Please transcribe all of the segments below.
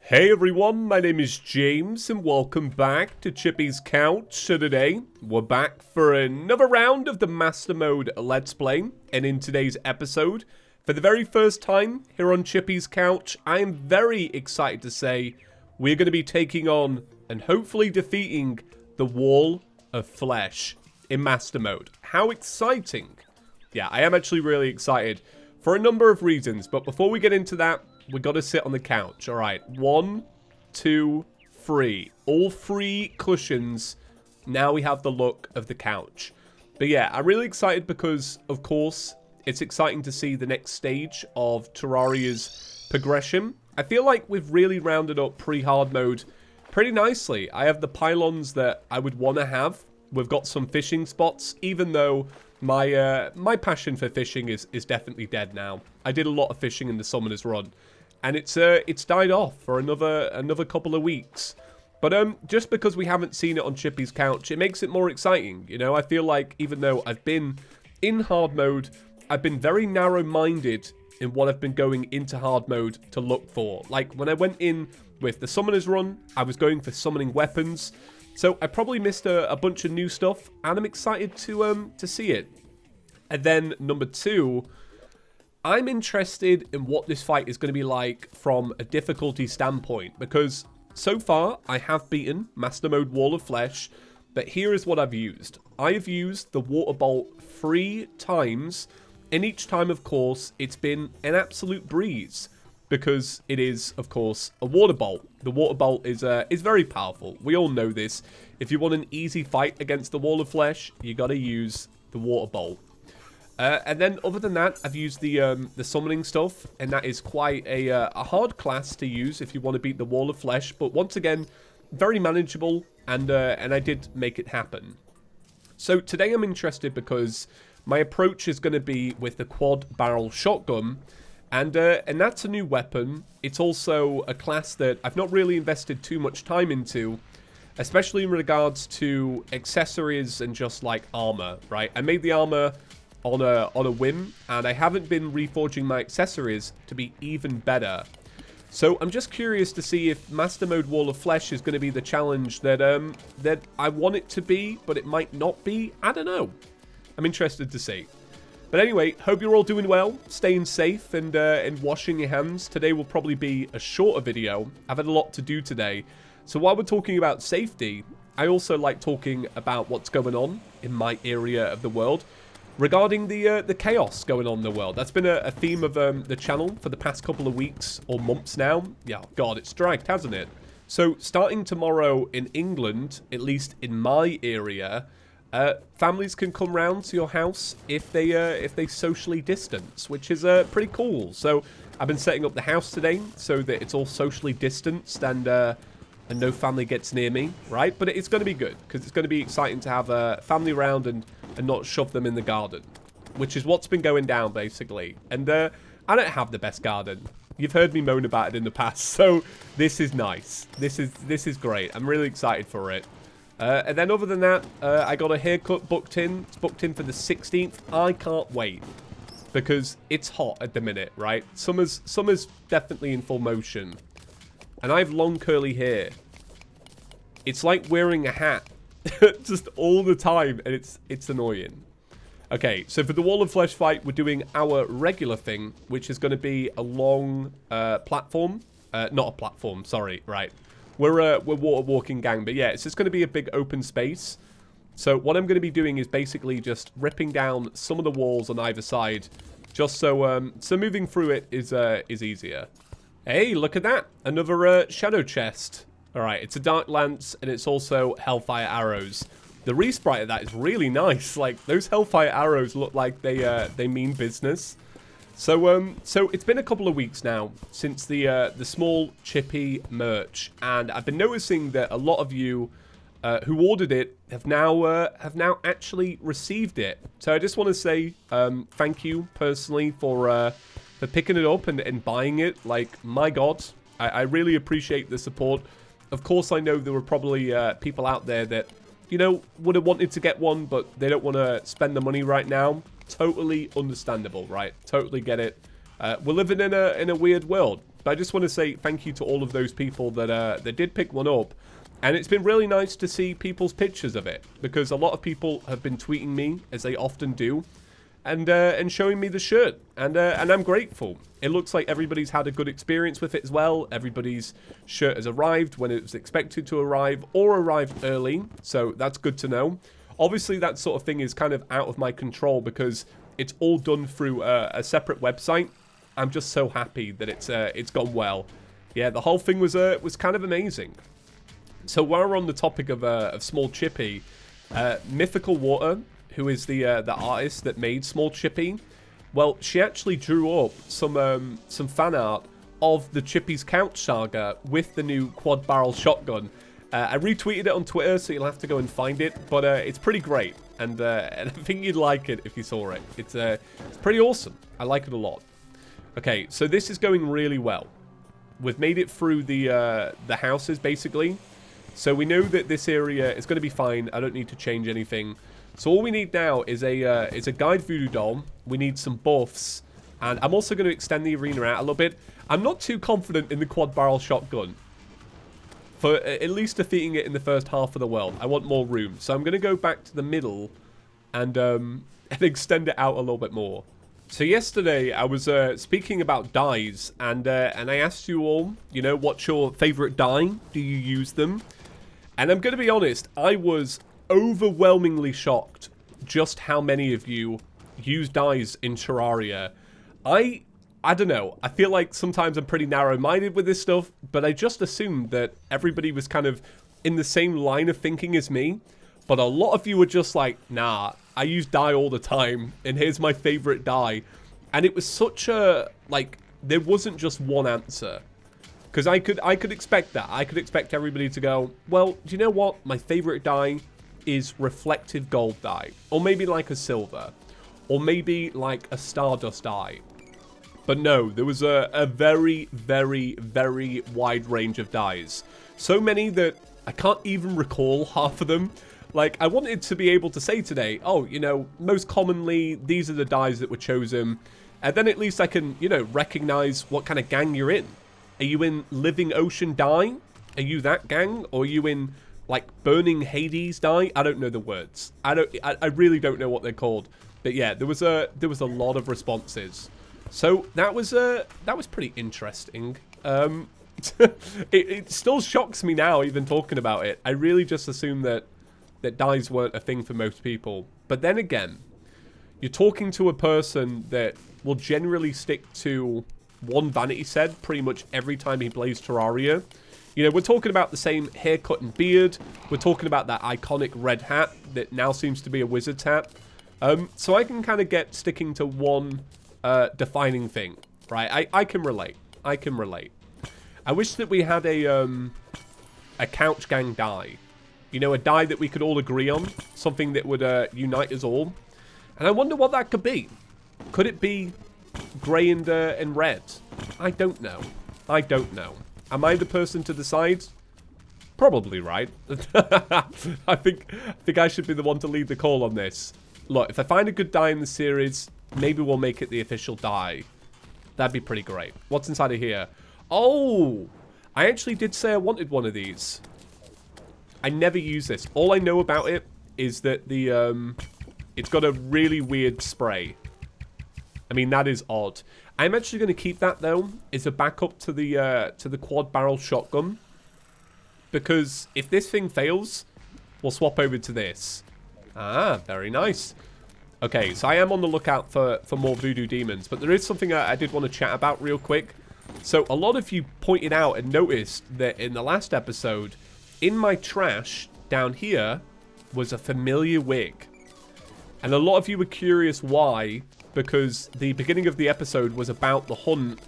Hey everyone, my name is James and welcome back to Chippy's Couch. So today, we're back for another round of the Master Mode Let's Play. And in today's episode, for the very first time here on Chippy's Couch, I am very excited to say we're going to be taking on and hopefully defeating the Wall of Flesh in Master Mode. How exciting! Yeah, I am actually really excited for a number of reasons. But before we get into that, we got to sit on the couch. All right, 1, 2, 3. All 3 cushions. Now we have the look of the couch. But yeah, I'm really excited because, of course, it's exciting to see the next stage of Terraria's progression. I feel like we've really rounded up pre-hard mode pretty nicely. I have the pylons that I would want to have. We've got some fishing spots, even though my passion for fishing is definitely dead now. I did a lot of fishing in the Summoner's Run, and it's died off for another couple of weeks. But just because we haven't seen it on Chippy's Couch, it makes it more exciting. You know, I feel like even though I've been in hard mode, I've been very narrow-minded in what I've been going into hard mode to look for. Like when I went in with the Summoner's Run, I was going for summoning weapons. So I probably missed a bunch of new stuff, and I'm excited to see it. And then number 2, I'm interested in what this fight is going to be like from a difficulty standpoint, because so far I have beaten Master Mode Wall of Flesh, but here is what I've used. I have used the Water Bolt 3 times, and each time, of course, it's been an absolute breeze. Because it is, of course, a water bolt. The water bolt is very powerful. We all know this. If you want an easy fight against the Wall of Flesh, you got to use the water bolt. And then, other than that, I've used the summoning stuff, and that is quite a hard class to use if you want to beat the Wall of Flesh. But once again, very manageable, and I did make it happen. So today I'm interested because my approach is going to be with the quad barrel shotgun. And that's a new weapon. It's also a class that I've not really invested too much time into, especially in regards to accessories and just like armor, right? I made the armor on a whim, and I haven't been reforging my accessories to be even better. So I'm just curious to see if Master Mode Wall of Flesh is going to be the challenge that that I want it to be, but it might not be. I don't know. I'm interested to see. But anyway, hope you're all doing well, staying safe, and washing your hands. Today will probably be a shorter video. I've had a lot to do today. So while we're talking about safety, I also like talking about what's going on in my area of the world regarding the chaos going on in the world. That's been a theme of the channel for the past couple of weeks or months now. Yeah, God, it's dragged, hasn't it? So starting tomorrow in England, at least in my area, families can come round to your house if they socially distance, which is pretty cool. So I've been setting up the house today so that it's all socially distanced and no family gets near me, right? But it's going to be good because it's going to be exciting to have a family around and not shove them in the garden, which is what's been going down basically. And I don't have the best garden. You've heard me moan about it in the past, so this is nice. This is great. I'm really excited for it. And then other than that, I got a haircut booked in. It's booked in for the 16th. I can't wait because it's hot at the minute, right? Summer's definitely in full motion. And I have long curly hair. It's like wearing a hat just all the time, and it's annoying. Okay, so for the Wall of Flesh fight, we're doing our regular thing, which is going to be a long platform. Not a platform, sorry, right. We're water walking gang, but yeah, it's just going to be a big open space. So what I'm going to be doing is basically just ripping down some of the walls on either side, just so so moving through it is easier. Hey, look at that! Another shadow chest. All right, it's a dark lance and it's also hellfire arrows. The resprite of that is really nice. Like those hellfire arrows look like they mean business. So it's been a couple of weeks now since the small Chippy merch, and I've been noticing that a lot of you who ordered it have now actually received it. So I just want to say thank you personally for picking it up and buying it. Like, my God, I really appreciate the support. Of course, I know there were probably people out there that, you know, would have wanted to get one, but they don't want to spend the money right now. Totally understandable, right? Totally get it. We're living in a weird world. but I just want to say thank you to all of those people that did pick one up. And it's been really nice to see people's pictures of it, because a lot of people have been tweeting me, as they often do, and showing me the shirt, and I'm grateful. It looks like everybody's had a good experience with it as well. Everybody's shirt has arrived when it was expected to arrive, or arrived early, so that's good to know. Obviously, that sort of thing is kind of out of my control, because it's all done through a separate website. I'm just so happy that it's gone well. Yeah, the whole thing was kind of amazing. So while we're on the topic of Small Chippy, Mythical Water, who is the artist that made Small Chippy, well, she actually drew up some fan art of the Chippy's Couch saga with the new quad barrel shotgun. I retweeted it on Twitter, so you'll have to go and find it, but it's pretty great, and I think you'd like it if you saw it. It's pretty awesome. I like it a lot. Okay, so this is going really well. We've made it through the houses, basically. So we know that this area is going to be fine. I don't need to change anything. So all we need now is a guide voodoo doll. We need some buffs. And I'm also going to extend the arena out a little bit. I'm not too confident in the quad barrel shotgun for at least defeating it in the first half of the world. I want more room. So I'm going to go back to the middle and extend it out a little bit more. So yesterday I was speaking about dyes, and I asked you all, you know, what's your favorite dye? Do you use them? And I'm going to be honest, I was overwhelmingly shocked just how many of you use dyes in Terraria. I don't know. I feel like sometimes I'm pretty narrow-minded with this stuff, but I just assumed that everybody was kind of in the same line of thinking as me. But a lot of you were just like, nah, I use dye all the time, and here's my favorite dye. And it was such a, like, there wasn't just one answer. Because I could expect that. I could expect everybody to go, well, do you know what? My favorite dye is reflective gold dye. Or maybe like a silver. Or maybe like a stardust dye. But no, there was a very, very, very wide range of dyes. So many that I can't even recall half of them. Like, I wanted to be able to say today, oh, you know, most commonly, these are the dyes that were chosen. And then at least I can, you know, recognize what kind of gang you're in. Are you in Living Ocean Dye? Are you that gang? Or are you in, like, Burning Hades Dye? I don't know the words. I really don't know what they're called. But yeah, there was a lot of responses. So that was pretty interesting. It still shocks me now, even talking about it. I really just assumed that dyes weren't a thing for most people. But then again, you're talking to a person that will generally stick to one vanity set pretty much every time he plays Terraria. You know, we're talking about the same haircut and beard. We're talking about that iconic red hat that now seems to be a wizard's hat. So I can kind of get sticking to one defining thing, right? I can relate. I can relate. I wish that we had a couch gang dye. You know, a dye that we could all agree on. Something that would unite us all. And I wonder what that could be. Could it be grey and red? I don't know. I don't know. Am I the person to decide? Probably right. I think I should be the one to lead the call on this. Look, if I find a good dye in the series, maybe we'll make it the official dye. That'd be pretty great. What's inside of here? Oh! I actually did say I wanted one of these. I never use this. All I know about it is that the it's got a really weird spray. I mean, that is odd. I'm actually going to keep that though as a backup to the quad barrel shotgun, because if this thing fails, we'll swap over to this. Ah, very nice. Okay, so I am on the lookout for more voodoo demons, but there is something I did want to chat about real quick. So a lot of you pointed out and noticed that in the last episode, in my trash down here was a familiar wig. And a lot of you were curious why, because the beginning of the episode was about the hunt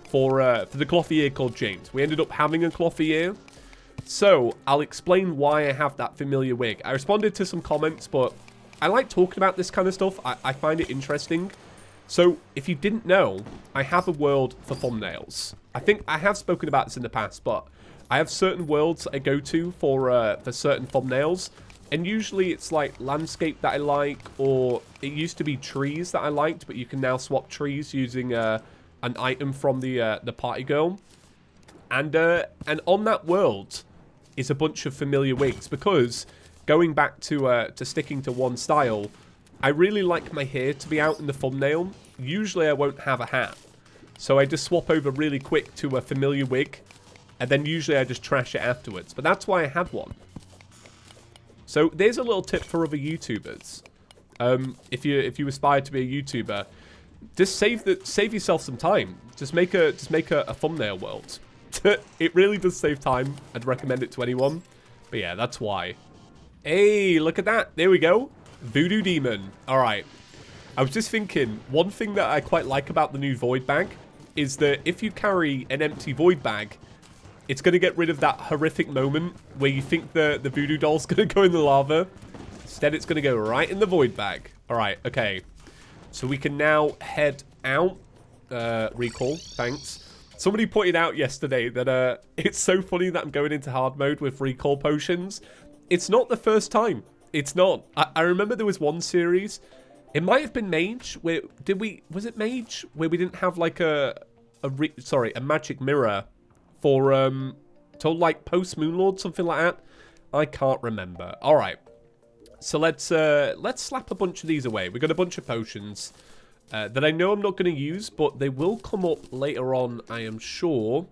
for the clothier called James. We ended up having a clothier. So I'll explain why I have that familiar wig. I responded to some comments, but I like talking about this kind of stuff. I find it interesting. So if you didn't know, I have a world for thumbnails. I think I have spoken about this in the past, but I have certain worlds I go to for certain thumbnails. And usually it's like landscape that I like, or it used to be trees that I liked, but you can now swap trees using an item from the party girl. And on that world is a bunch of familiar wigs, because going back to sticking to one style, I really like my hair to be out in the thumbnail. Usually I won't have a hat, so I just swap over really quick to a familiar wig, and then usually I just trash it afterwards. But that's why I had one. So there's a little tip for other YouTubers. If you aspire to be a YouTuber, just save yourself some time. Just make a thumbnail world. It really does save time. I'd recommend it to anyone. But yeah, that's why. Hey, look at that. There we go. Voodoo Demon. Alright. I was just thinking, one thing that I quite like about the new Void Bag is that if you carry an empty Void Bag, it's going to get rid of that horrific moment where you think the Voodoo Doll's going to go in the lava. Instead, it's going to go right in the Void Bag. Alright, okay. So we can now head out. Recall, thanks. Somebody pointed out yesterday that it's so funny that I'm going into hard mode with recall potions. It's not the first time. It's not. I remember there was one series. It might have been Mage. Where was it Mage? Where we didn't have like a magic mirror for to like post Moonlord, something like that. I can't remember. All right. So let's slap a bunch of these away. We got a bunch of potions that I know I'm not going to use, but they will come up later on, I am sure.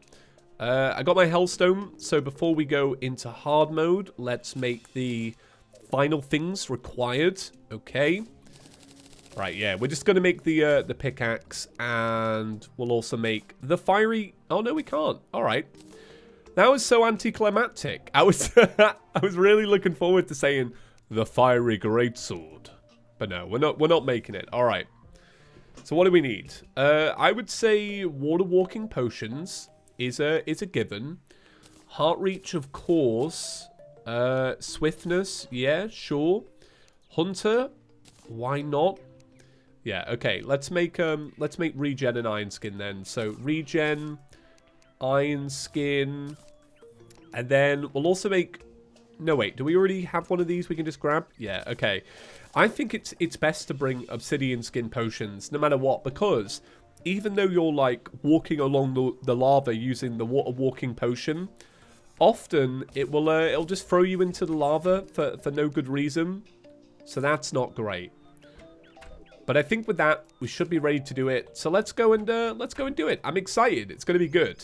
I got my Hellstone, so before we go into hard mode, let's make the final things required. Okay. Right, yeah, we're just going to make the pickaxe, and we'll also make the fiery... Oh, no, we can't. All right. That was so anticlimactic. I was really looking forward to saying the fiery greatsword. But no, we're not making it. All right. So what do we need? I would say water walking potions is a given. Heart reach, of course. Swiftness, yeah, sure. Hunter, why not? Yeah, okay. Let's make regen and iron skin then. So regen, iron skin, and then we'll also make... No, wait. Do we already have one of these we can just grab? Yeah, okay. I think it's best to bring obsidian skin potions no matter what, because even though you're like walking along the lava using the water walking potion, often it'll just throw you into the lava for no good reason. So that's not great. But I think with that we should be ready to do it. So let's go and do it. I'm excited. It's going to be good.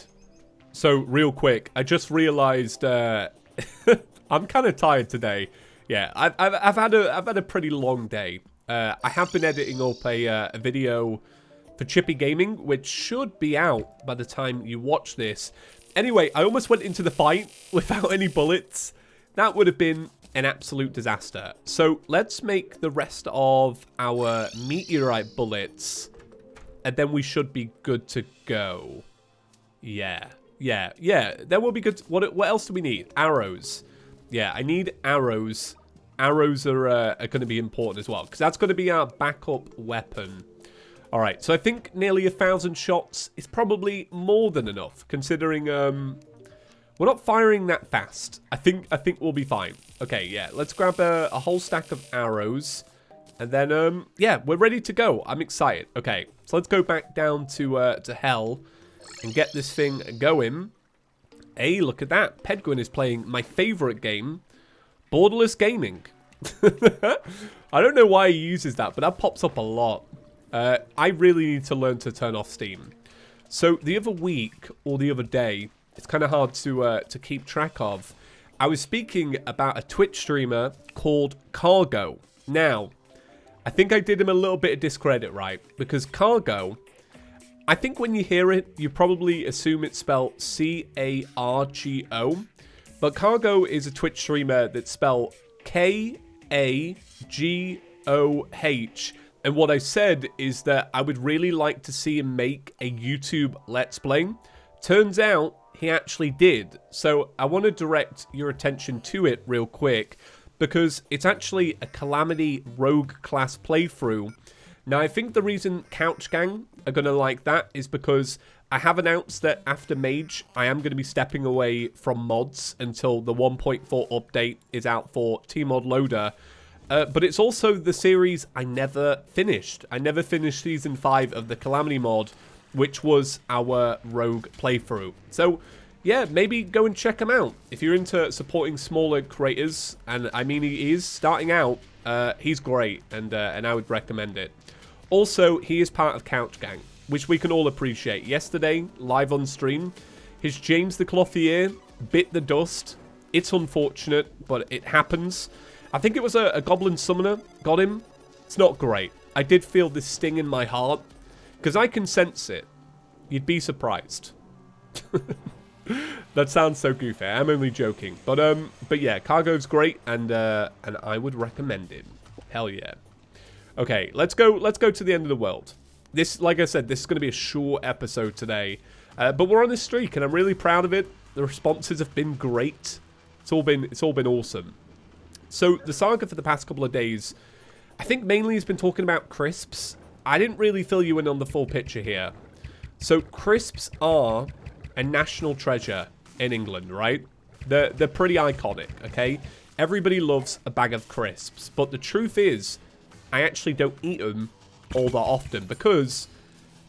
So real quick, I just realized I'm kind of tired today. Yeah, I've had a pretty long day. I have been editing up a video for Chippy Gaming, which should be out by the time you watch this. Anyway, I almost went into the fight without any bullets. That would have been an absolute disaster. So let's make the rest of our meteorite bullets, and then we should be good to go. Yeah. Then we'll be good. What else do we need? Arrows. Yeah, I need arrows. Arrows are going to be important as well, because that's going to be our backup weapon. All right, so I think nearly 1,000 shots is probably more than enough, considering we're not firing that fast. I think we'll be fine. Okay, yeah, let's grab a whole stack of arrows, and then yeah, we're ready to go. I'm excited. Okay, so let's go back down to hell and get this thing going. Hey, look at that. Pedguin is playing my favorite game, Borderless Gaming. I don't know why he uses that, but that pops up a lot. I really need to learn to turn off Steam. So the other week, or the other day, it's kind of hard to keep track of, I was speaking about a Twitch streamer called Cargo. Now, I think I did him a little bit of discredit, right? Because Cargo... I think when you hear it, you probably assume it's spelled C-A-R-G-O. But Cargo is a Twitch streamer that's spelled K-A-G-O-H. And what I said is that I would really like to see him make a YouTube Let's Play. Turns out he actually did. So I want to direct your attention to it real quick, because it's actually a Calamity Rogue class playthrough. Now, I think the reason Couch Gang are going to like that is because I have announced that after Mage, I am going to be stepping away from mods until the 1.4 update is out for Tmod Loader. But it's also the series I never finished. I never finished Season 5 of the Calamity mod, which was our Rogue playthrough. So, yeah, maybe go and check him out. If you're into supporting smaller creators, and I mean he is starting out, he's great, and I would recommend it. Also, he is part of Couch Gang, which we can all appreciate. Yesterday, live on stream, his James the Clothier bit the dust. It's unfortunate, but it happens. I think it was a Goblin Summoner got him. It's not great. I did feel this sting in my heart, because I can sense it. You'd be surprised. That sounds so goofy. I'm only joking. But yeah, Cargo's great, and I would recommend it. Hell yeah. Okay, let's go to the end of the world. This, like I said, this is going to be a short episode today. But we're on this streak, and I'm really proud of it. The responses have been great. It's all been awesome. So the saga for the past couple of days, I think mainly has been talking about crisps. I didn't really fill you in on the full picture here. So crisps are a national treasure in England, right? They're pretty iconic, okay? Everybody loves a bag of crisps, but the truth is, I actually don't eat them all that often because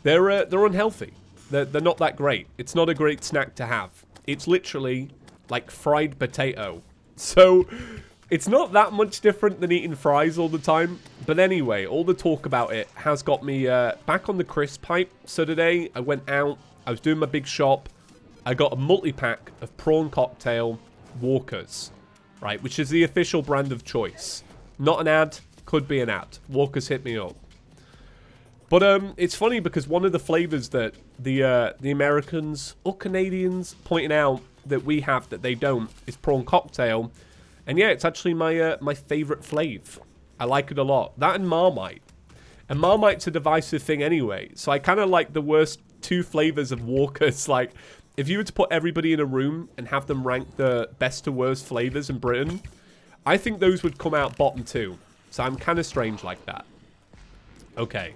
they're unhealthy. They're not that great. It's not a great snack to have. It's literally like fried potato. So it's not that much different than eating fries all the time. But anyway, all the talk about it has got me back on the crisp hype. So today I went out. I was doing my big shop. I got a multi-pack of prawn cocktail Walkers, right? Which is the official brand of choice. Not an ad. Could be an ad. Walkers hit me up. But it's funny because one of the flavors that the Americans or Canadians pointing out that we have that they don't is prawn cocktail. And yeah, it's actually my favorite flavor. I like it a lot. That and Marmite. And Marmite's a divisive thing anyway. So I kind of like the worst two flavors of Walkers. Like, if you were to put everybody in a room and have them rank the best to worst flavors in Britain, I think those would come out bottom two. So I'm kind of strange like that. Okay.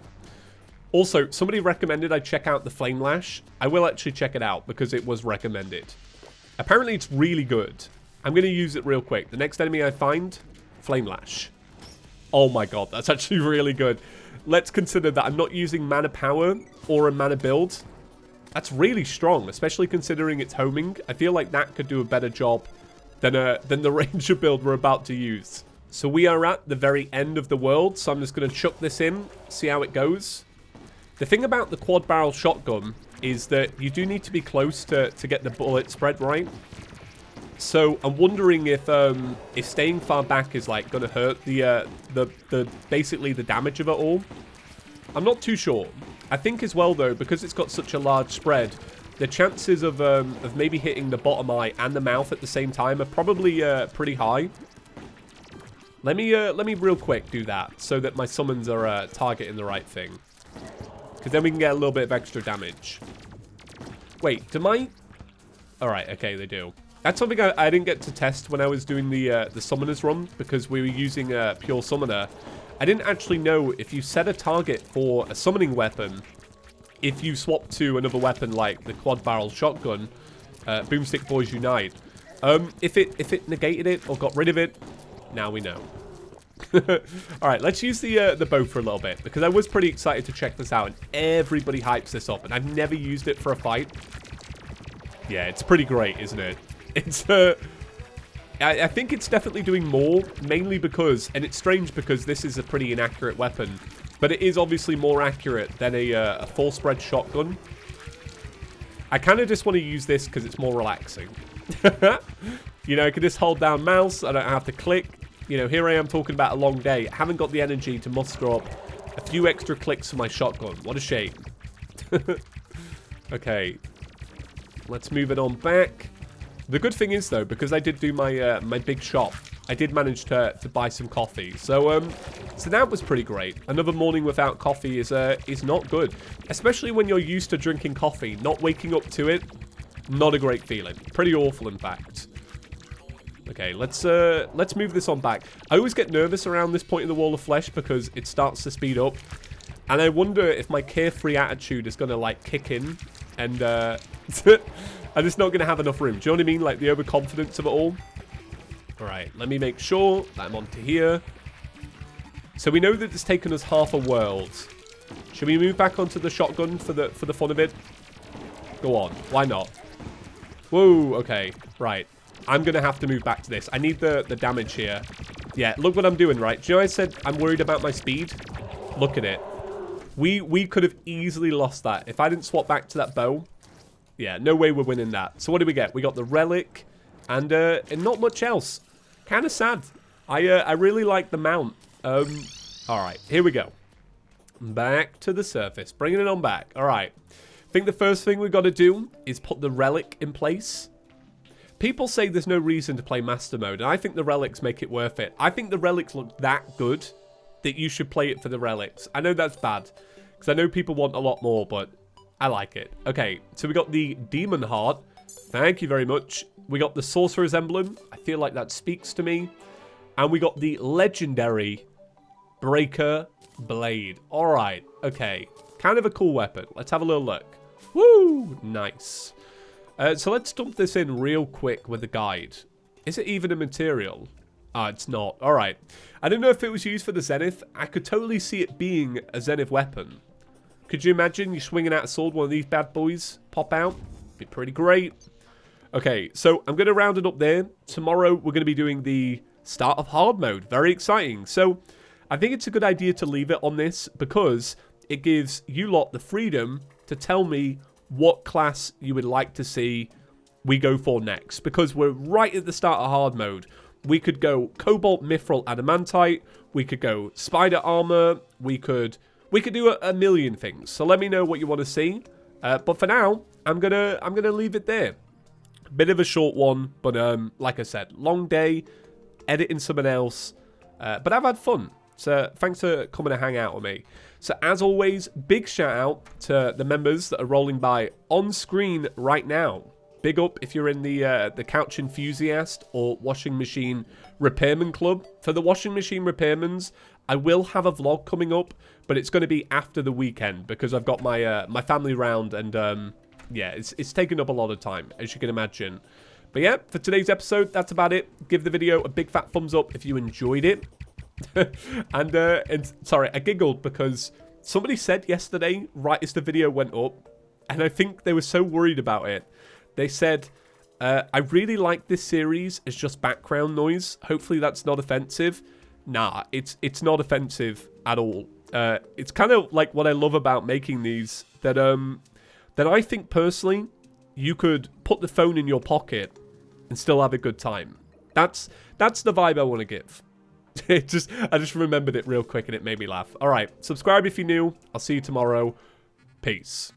Also, somebody recommended I check out the Flame Lash. I will actually check it out because it was recommended. Apparently it's really good. I'm going to use it real quick. The next enemy I find, Flame Lash. Oh my god, that's actually really good. Let's consider that I'm not using mana power or a mana build. That's really strong, especially considering it's homing. I feel like that could do a better job than the ranger build we're about to use. So we are at the very end of the world, so I'm just going to chuck this in, see how it goes. The thing about the quad barrel shotgun is that you do need to be close to get the bullet spread right. So I'm wondering if staying far back is like going to hurt the basically the damage of it all. I'm not too sure. I think as well though, because it's got such a large spread, the chances of maybe hitting the bottom eye and the mouth at the same time are probably pretty high. Let me real quick do that so that my summons are targeting the right thing. Because then we can get a little bit of extra damage. Wait, do my... Alright, okay, they do. That's something I didn't get to test when I was doing the summoners run, because we were using pure summoner. I didn't actually know if you set a target for a summoning weapon, if you swap to another weapon like the quad barrel shotgun, Boomstick Boys Unite, if it negated it or got rid of it, now we know. Alright, let's use the bow for a little bit, because I was pretty excited to check this out, and everybody hypes this up, and I've never used it for a fight. Yeah, it's pretty great, isn't it? It's, I think it's definitely doing more, mainly because, and it's strange because this is a pretty inaccurate weapon, but it is obviously more accurate than a full spread shotgun. I kind of just want to use this because it's more relaxing. You know, I can just hold down mouse, I don't have to click. You know, here I am talking about a long day. I haven't got the energy to muster up a few extra clicks for my shotgun. What a shame. Okay. Let's move it on back. The good thing is, though, because I did do my my big shop, I did manage to buy some coffee. So that was pretty great. Another morning without coffee is not good. Especially when you're used to drinking coffee. Not waking up to it, not a great feeling. Pretty awful, in fact. Okay, let's move this on back. I always get nervous around this point in the Wall of Flesh because it starts to speed up. And I wonder if my carefree attitude is going to, like, kick in. And I'm just not going to have enough room. Do you know what I mean? Like, the overconfidence of it all. Alright, let me make sure that I'm onto here. So we know that it's taken us half a world. Should we move back onto the shotgun for the fun of it? Go on, why not? Whoa, okay. Right. I'm going to have to move back to this. I need the damage here. Yeah, look what I'm doing, right? Do you know I said I'm worried about my speed? Look at it. We could have easily lost that. If I didn't swap back to that bow, yeah, no way we're winning that. So what do we get? We got the relic and not much else. Kind of sad. I really like the mount. All right, here we go. Back to the surface. Bringing it on back. All right. I think the first thing we've got to do is put the relic in place. People say there's no reason to play Master Mode, and I think the relics make it worth it. I think the relics look that good that you should play it for the relics. I know that's bad, because I know people want a lot more, but I like it. Okay, so we got the Demon Heart. Thank you very much. We got the Sorcerer's Emblem. I feel like that speaks to me. And we got the Legendary Breaker Blade. All right, okay. Kind of a cool weapon. Let's have a little look. Woo! Nice. So let's dump this in real quick with the guide. Is it even a material? Ah, it's not. All right. I don't know if it was used for the Zenith. I could totally see it being a Zenith weapon. Could you imagine you swinging out a sword, one of these bad boys pop out? Be pretty great. Okay, so I'm going to round it up there. Tomorrow we're going to be doing the start of hard mode. Very exciting. So I think it's a good idea to leave it on this because it gives you lot the freedom to tell me what class you would like to see we go for next. Because we're right at the start of hard mode. We could go Cobalt, Mithril, Adamantite. We could go Spider Armor. We could do a million things. So let me know what you want to see. But for now, I'm gonna leave it there. Bit of a short one, but like I said, long day, editing someone else. But I've had fun. So thanks for coming to hang out with me. So as always, big shout out to the members that are rolling by on screen right now. Big up if you're in the Couch Enthusiast or Washing Machine Repairman Club. For the Washing Machine Repairmans, I will have a vlog coming up, but it's going to be after the weekend because I've got my my family round and yeah, it's taken up a lot of time, as you can imagine. But yeah, for today's episode, that's about it. Give the video a big fat thumbs up if you enjoyed it. and sorry, I giggled because somebody said yesterday, right as the video went up, and I think they were so worried about it. They said, I really like this series as just background noise. Hopefully that's not offensive. Nah, it's not offensive at all. It's kind of like what I love about making these, that I think personally, you could put the phone in your pocket and still have a good time. That's the vibe I want to give. I just remembered it real quick and it made me laugh. All right, subscribe if you're new. I'll see you tomorrow. Peace.